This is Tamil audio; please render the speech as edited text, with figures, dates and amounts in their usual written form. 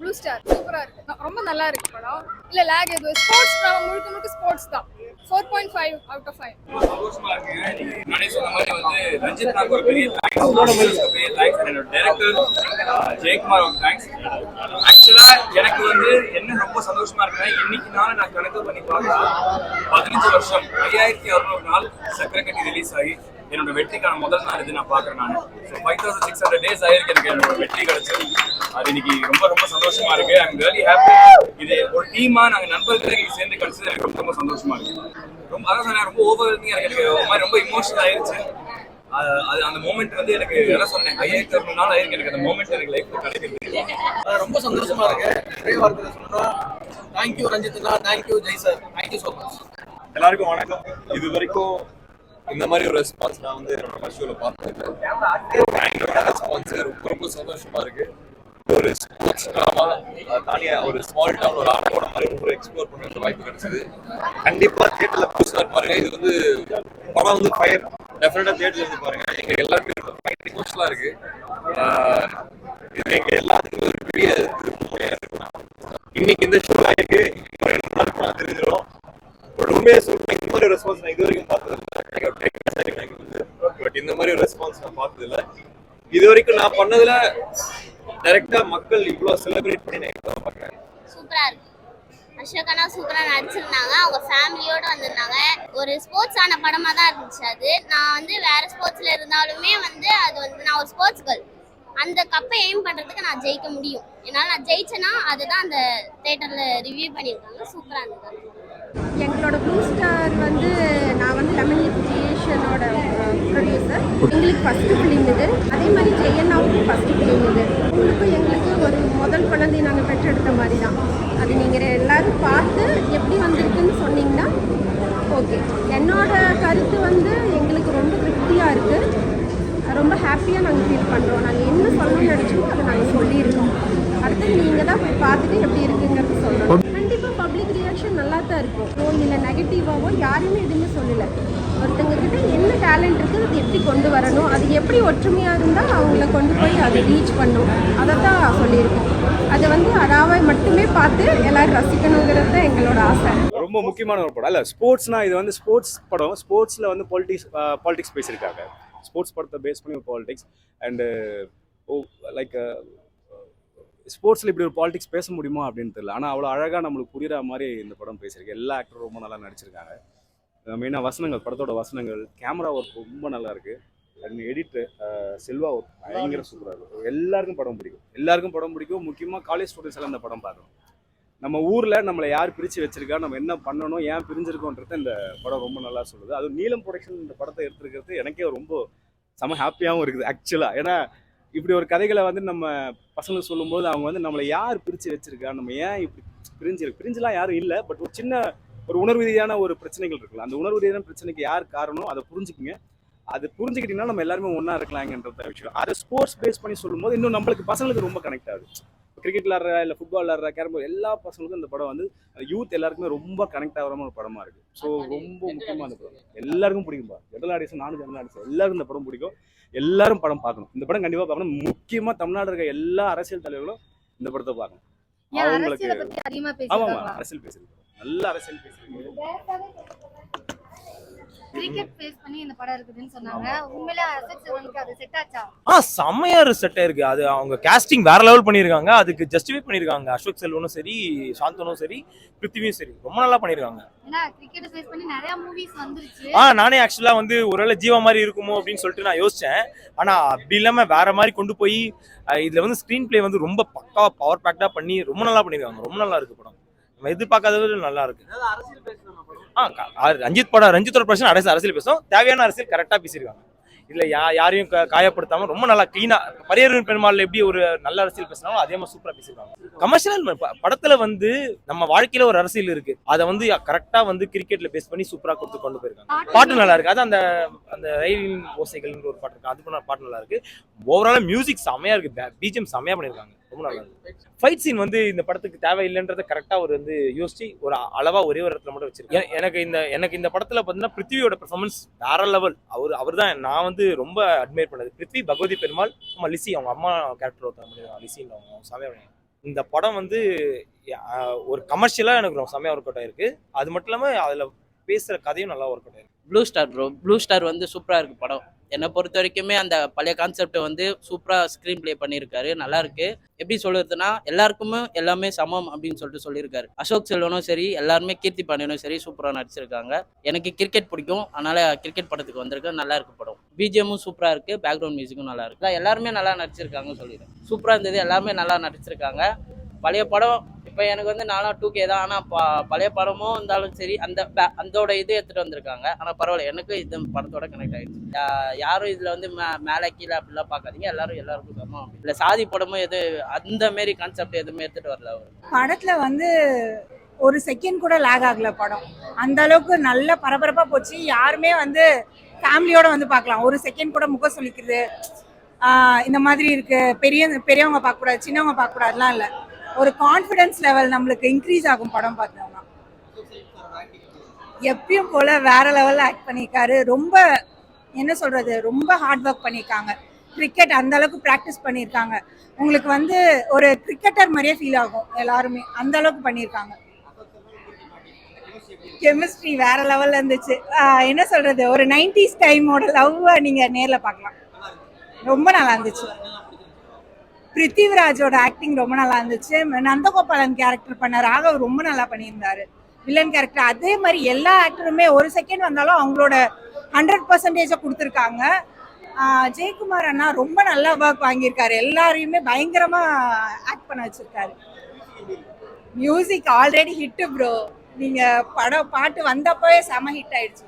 ப்ளூ ஸ்டார் சூப்பரா இருக்கு, ரொம்ப நல்லா இருக்கு படம். இல்ல லாக் எதுவும் ஸ்போர்ட்ஸ் படம், முழுக்க முழுக்க ஸ்போர்ட்ஸ் தான். 4.5 out of 5. சந்தோஷமா இருக்கு. நீங்க முன்னாடி சொன்ன மாதிரி வந்து ரஞ்சித் நாக்கு ஒரு பெரிய தேங்க்ஸ், பெரிய தேங்க்ஸ். என்னோட டைரக்டர் ஜெயக்குமார் ஒரு தேங்க்ஸ். ஆக்சுவலா எனக்கு வந்து என்ன ரொம்ப சந்தோஷமா இருக்குன்னா, இன்னைக்கு நான் கணக்கு பண்ணி பார்த்தா 15 வருஷம் 5600 நாள் சக்கரை கட்டி ரிலீஸ் ஆகி என்னோட வெற்றிக்கான முதல் நாள் இது நான் பாக்குறேன். நான் 5600 days ஆயிருக்கு எனக்கு என்னோட வெற்றி கிடைச்சது. அது இன்னைக்கு ரொம்ப ரொம்ப சந்தோஷமா இருக்கு. I'm really happy. இது ஒரு டீமா நாங்க நண்பர்களே சேர்ந்து கிடைச்சது எனக்கு ரொம்ப ரொம்ப சந்தோஷமா இருக்கு. ரொம்ப அதான் ரொம்ப ஓவர்வெல்மிங்கா இருக்கு. எனக்கு ஒரு மாதிரி ரொம்ப இமோஷனல் ஆயிருச்சு. அது அந்த மூமெண்ட் வந்து எனக்கு என்ன சொன்னேன், 5600 நாள் ஆயிருக்கு எனக்கு அந்த மூமெண்ட் எனக்கு லைஃப்ல கிடைக்கிறது. ரொம்ப சந்தோஷமா இருக்கு. நிறைய வார்த்தை சொல்லணும். தேங்க்யூ ரஞ்சித்னா, thank you Jai sir, thank you so much. எல்லாருக்கும் வணக்கம். இது வரைக்கும் இந்த மாதிரி ஒரு ரெஸ்பான்ஸ் நான் வந்து என்னோட ஷோல பார்த்தேன். ரெஸ்பான்ஸ் ரொம்ப ரொம்ப சந்தோஷமா இருக்கு. ஒரு ஸ்போர்ட்ஸ் ட்ராமா தனியாக ஒரு ஸ்மால் டவுன் ஒரு ஆட்டோட மாதிரி ரொம்ப எக்ஸ்ப்ளோர் பண்ணுற வாய்ப்பு கிடைச்சது. கண்டிப்பா தியேட்டர்ல புதுசாக பாருங்க. இது வந்து படம் வந்து ஃபயர் டெஃபினட்டா தியேட்டர்ல இருந்து பாருங்க. எங்க எல்லாருக்கும் ஃபயர் இமோஷனலா இருக்கு. இது எங்க எல்லாத்துக்கும் ஒரு பெரிய திருப்தியா இருக்கு. இன்னைக்கு இந்த ஷோ ஆயிருக்கு, தெரிஞ்சிடும். உண்மையை சொல்றேன், இந்த மாதிரி ரெஸ்பான்ஸ் நான் இது வரைக்கும் பார்த்தது இல்லை. பட் இந்த மாதிரி ஒரு ரெஸ்பான்ஸ் நான் பார்த்தது இல்லை. இது வரைக்கும் நான் பண்ணதுல டைரக்டா மக்கள் இவ்வளவு செலிப்ரேட் பண்ணி நான் பார்க்குறேன். சூப்பரா இருக்கு. அசோகனா சூப்பரா நடிச்சிருந்தாங்க. அவங்க ஃபேமிலியோட வந்திருந்தாங்க. ஒரு ஸ்போர்ட்ஸ் ஆன படமா தான் இருந்துச்சு. அது நான் வந்து வேற ஸ்போர்ட்ஸ்ல இருந்தாலுமே வந்து அது வந்து நான் ஒரு ஸ்போர்ட்ஸ் கேர்ள். அந்த கப்பை எய்ம் பண்றதுக்கு நான் ஜெயிக்க முடியும். என்னால் நான் ஜெயிச்சேன்னா அதுதான் அந்த தியேட்டர்ல ரிவ்யூ பண்ணியிருக்காங்க. சூப்பரா இருந்தது. எங்களோட ப்ளூ ஸ்டார் வந்து நான் வந்து லெமன் லீஃப் கிரியேஷனோட ப்ரொடியூசர். எங்களுக்கு ஃபஸ்ட்டு ஃபிலிம் இது. அதே மாதிரி ஜெயண்ணாவுக்கும் ஃபஸ்ட்டு ஃபிலிம் இது. உங்களுக்கும் எங்களுக்கு ஒரு முதல் குழந்தை நாங்கள் பெற்றெடுத்த மாதிரி தான். அது நீங்கள் எல்லாரும் பார்த்து எப்படி வந்திருக்குன்னு சொன்னீங்கன்னா ஓகே. என்னோட கருத்து வந்து எங்களுக்கு ரொம்ப திருப்தியாக இருக்குது. ரொம்ப ஹாப்பியாக நாங்கள் ஃபீல் பண்ணுறோம். நாங்கள் என்ன சொல்லணும்னு நினச்சோமோ அதை நாங்கள் சொல்லியிருக்கோம். அடுத்து நீங்கள் தான் போய் பார்த்துட்டு எப்படி இருக்குங்கிறது சொல்லணும். கண்டிப்பாக பப்ளிக் ரியாக்ஷன் நல்லா தான் இருக்கும். இல்லை நெகட்டிவாவோ யாருமே எதுவுமே சொல்லலை. ஒருத்தங்க கிட்ட என்ன டேலண்ட் இருக்குது, அது எப்படி கொண்டு வரணும், அது எப்படி ஒற்றுமையாக இருந்தால் அவங்கள கொண்டு போய் அதை ரீச் பண்ணும், அதை தான் சொல்லியிருக்கோம். அதை வந்து அதாவை மட்டுமே பார்த்து எல்லாரும் ரசிக்கணுங்கிறது தான் எங்களோட ஆசை. ரொம்ப முக்கியமான ஒரு படம் இல்லை ஸ்போர்ட்ஸ்னால். இது வந்து ஸ்போர்ட்ஸ் படம். ஸ்போர்ட்ஸில் வந்து பாலிடிக்ஸ் பேசியிருக்காங்க. ஸ்போர்ட்ஸ் படத்தை பேஸ் பண்ணி ஒரு பாலிடிக்ஸ் அண்டு லைக் ஸ்போர்ட்ஸில் இப்படி ஒரு பாலிடிக்ஸ் பேச முடியுமா அப்படின்னு தெரியல. ஆனால் அவ்வளோ அழகாக நம்மளுக்கு புரிகிற மாதிரி இந்த படம் பேசியிருக்கு. எல்லா ஆக்டரும் ரொம்ப நல்லா நடிச்சிருக்காங்க. மெயினாக வசனங்கள், படத்தோட வசனங்கள், கேமரா ஒர்க் ரொம்ப நல்லா இருக்குது. அண்ட் எடிட்ரு செல்வா ஒர்க் பயங்கர சூப்பராக இருக்கும். எல்லாருக்கும் படம் பிடிக்கும். முக்கியமாக காலேஜ் ஸ்டூடெண்ட்ஸ் எல்லாம் இந்த படம் பார்க்கணும். நம்ம ஊரில் நம்மளை யார் பிரித்து வச்சிருக்கா, நம்ம என்ன பண்ணணும், ஏன் பிரிஞ்சிருக்கோன்றத இந்த படம் ரொம்ப நல்லா சொல்லுது. அதுவும் நீலம் ப்ரொடக்ஷன் இந்த படத்தை எடுத்துருக்கிறது எனக்கே ரொம்ப செம ஹாப்பியாகவும் இருக்குது ஆக்சுவலாக. ஏன்னா இப்படி ஒரு கதைகளை வந்து நம்ம பசங்களுக்கு சொல்லும்போது அவங்க வந்து நம்மளை யார் பிரித்து வச்சிருக்கா, நம்ம ஏன் இப்படி பிரிஞ்சுலாம் யாரும் இல்லை. பட் ஒரு சின்ன ஒரு உணர்வு ரீதியான ஒரு பிரச்சனைகள் இருக்குல்ல, அந்த உணர்வு ரீதியான பிரச்சனைக்கு யார் காரணம் அதை புரிஞ்சுக்கிங்க. அது புரிஞ்சுக்கிட்டீங்கன்னா நம்ம எல்லாருமே ஒன்றா இருக்கலாங்கன்ற விஷயம். அதை ஸ்போர்ட்ஸ் பேஸ் பண்ணி சொல்லும்போது இன்னும் நம்மளுக்கு பசங்களுக்கு ரொம்ப கனெக்ட் ஆகுது. கிரிக்கெட் விளாட்ற இல்லை ஃபுட்பால் விளாட்ற கேரம் எல்லா பசங்களுக்கும் இந்த படம் வந்து யூத் எல்லாருக்குமே ரொம்ப கனெக்ட் ஆகிற ஒரு படமாக இருக்குது. ஸோ ரொம்ப முக்கியமாக அந்த படம் எல்லாருக்கும் பிடிக்கும்பா. ஜெனரல் ஆடியன்ஸ், நானும் ஜெனரல் ஆடியன்ஸ், எல்லாருக்கும் இந்த படம் பிடிக்கும். எல்லாரும் படம் பார்க்கணும். இந்த படம் கண்டிப்பாக பார்க்கணும். முக்கியமாக தமிழ்நாடு இருக்க எல்லா அரசியல் தலைவர்களும் இந்த படத்தை பார்க்கணும். அவங்களுக்கு அரசியல் பேசுறது, நல்ல அரசியல் பேசுறீங்க. கிரிக்கெட் பேஸ் பண்ணி இந்த படம் இருக்குதுன்னு சொன்னாங்க. உண்மையிலே அசெட்ஸ்க்கு அது செட் ஆச்சா? செம்மையா செட் ஆயிருக்கு. அது அவங்க காஸ்டிங் வேற லெவல் பண்ணிருக்காங்க. அதுக்கு ஜஸ்டிஃபை பண்ணிருக்காங்க. அசோக் செல்வனும் சரி, சாந்தனும் சரி, பிருத்திவியும் சரி, ரொம்ப நல்லா பண்ணிருக்காங்க. ஏன்னா கிரிக்கெட் பேஸ் பண்ணி நிறைய மூவிஸ் வந்துருச்சு. நானே ஆக்சுவலா வந்து ஒருவேளை ஜீவா மாதிரி இருக்குமோ அப்படின்னு சொல்லிட்டு நான் யோசிச்சேன். ஆனா அப்படி இல்லாம வேற மாதிரி கொண்டு போய் இதுல வந்து ஸ்கிரீன் பிளே வந்து ரொம்ப பக்கா பவர் பேக்டா பண்ணி ரொம்ப நல்லா பண்ணிருக்காங்க. ரொம்ப நல்லா இருக்கு படம். நம்ம எதிர்பார்க்காதது நல்லா இருக்கு. ரஞ்சித்தோட பிரச்சனை அரசியல் பேசும். தேவையான அரசியல் கரெக்டா பேசியிருக்காங்க. இதுல யாரையும் காயப்படுத்தாம ரொம்ப நல்லா கிளீனா பரியரின் பெருமாள் எப்படி ஒரு நல்ல அரசியல் பேசினாலும் அதே மாதிரி சூப்பரா பேசியிருக்காங்க. கமர்ஷியல் படத்துல வந்து நம்ம வாழ்க்கையில ஒரு அரசியல் இருக்கு. அதை வந்து கரெக்டா வந்து கிரிக்கெட்ல பேஸ் பண்ணி சூப்பரா கொடுத்து கொண்டு போயிருக்காங்க. பாட்டு நல்லா இருக்கு. அது அந்த ரயிலின் ஓசைகள் ஒரு பாட்டு இருக்கு. அது பாட்டு நல்லா இருக்கு. ஓவராலா மியூசிக் செமையா இருக்கு. பிஜிஎம் செமையா பண்ணிருக்காங்க. ரொம்ப நல்லா இருக்கு. ஃபைட் சீன் வந்து இந்த படத்துக்கு தேவையில்லைன்றத கரெக்டா ஒரு வந்து யோசிச்சு ஒரு அளவா ஒரே ஒரு இடத்துல மட்டும் வச்சிருக்கேன். எனக்கு இந்த படத்துல பாத்தீங்கன்னா பிருத்திவியோட பெர்ஃபார்மன்ஸ் வேற லெவல். அவர் தான் நான் வந்து ரொம்ப அட்மையர் பண்ணது. பிருத்வி, பகவதி பெருமாள், லிசி அவங்க அம்மா கேரக்டர் ஒருத்தர் லிசின்னு அவங்க சாமியா இந்த படம் வந்து ஒரு கமர்ஷியலாக எனக்கு ரொம்ப செம்மையாக ஒர்க் அவுட் ஆயிருக்கு. அது மட்டும் இல்லாமல் அதில் பேசுகிற கதையும் நல்லா ஒர்க் அவுட் ஆயிருக்கு. Blue star bro, blue star வந்து சூப்பராக இருக்குது படம். என்னை பொறுத்த வரைக்குமே அந்த பழைய கான்செப்டை வந்து சூப்பராக ஸ்க்ரீன் ப்ளே பண்ணியிருக்காரு. நல்லா இருக்கு. எப்படி சொல்லுறதுன்னா எல்லாருக்குமே எல்லாமே சமம் அப்படின்னு சொல்லிட்டு சொல்லியிருக்காரு. அசோக் செல்வனும் சரி, எல்லாருமே கீர்த்தி பாண்டியனும் சரி சூப்பராக நடிச்சிருக்காங்க. எனக்கு கிரிக்கெட் பிடிக்கும், அதனால கிரிக்கெட் படத்துக்கு வந்திருக்கேன். நல்லா இருக்கு படம். பிஜிஎம்மும் சூப்பராக இருக்கு, பேக்ரவுண்ட் மியூசிக்கும் நல்லா இருக்கு. எல்லாருமே நல்லா நடிச்சிருக்காங்கன்னு சொல்லிடுறேன். சூப்பராக இருந்தது, எல்லாருமே நல்லா நடிச்சிருக்காங்க. பழைய படம் இப்போ எனக்கு வந்து நானும் 2K தான். ஆனால் பழைய படமும் இருந்தாலும் சரி அந்தோட இது எடுத்துகிட்டு வந்திருக்காங்க. ஆனால் பரவாயில்ல, எனக்கு இந்த படத்தோட கனெக்ட் ஆகிடுச்சு. யாரும் இதில் வந்து மேலே கீழே அப்படிலாம் பார்க்காதீங்க. எல்லாருக்கும் சமம். இல்லை சாதி படமும் எது அந்த மாரி கான்செப்ட் எதுவுமே எடுத்துகிட்டு வரல அவர். படத்தில் வந்து ஒரு செகண்ட் கூட லேக் ஆகல படம். அந்த அளவுக்கு நல்ல பரபரப்பாக போச்சு. யாருமே வந்து ஃபேமிலியோட வந்து பார்க்கலாம். ஒரு செகண்ட் கூட முகம் சொல்லிக்கிறது இந்த மாதிரி இருக்கு. பெரியவங்க பார்க்கக்கூடாது, சின்னவங்க பார்க்கக்கூடாதுலாம் இல்லை. ஒரு கான்ஃபிடன்ஸ் லெவல் நம்மளுக்கு இன்க்ரீஸ் ஆகும் படம் பார்த்தோம்னா. எப்பயும் போல வேற லெவலில் ஆக்ட் பண்ணியிருக்காரு. ரொம்ப என்ன சொல்றது, ரொம்ப ஹார்ட் ஒர்க் பண்ணியிருக்காங்க. கிரிக்கெட் அந்த அளவுக்கு ப்ராக்டிஸ் பண்ணியிருக்காங்க. உங்களுக்கு வந்து ஒரு கிரிக்கெட்டர் மாதிரியே ஃபீல் ஆகும். எல்லாருமே அந்த அளவுக்கு பண்ணியிருக்காங்க. கெமிஸ்ட்ரி வேற லெவல்ல இருந்துச்சு. என்ன சொல்றது, ஒரு 90s டைமோட லவ் நீங்க நேர்ல பார்க்கலாம். ரொம்ப நல்லா இருந்துச்சு. பிருத்திவிராஜோட ஆக்டிங் ரொம்ப நல்லா இருந்துச்சு. நந்தகோபாலன் கேரக்டர் பண்ண ராகவ் ரொம்ப நல்லா பண்ணியிருந்தாரு. வில்லன் கேரக்டர் அதே மாதிரி எல்லா ஆக்டருமே ஒரு செகண்ட் வந்தாலும் அவங்களோட 100% கொடுத்துருக்காங்க. ஜெயக்குமார் அண்ணா ரொம்ப நல்லா ஒர்க் வாங்கியிருக்காரு. எல்லாரையுமே பயங்கரமா ஆக்ட் பண்ண வச்சிருக்காரு. Music already hit bro. நீங்க பாட்டு வந்தப்பவே செம ஹிட் ஆயிடுச்சு.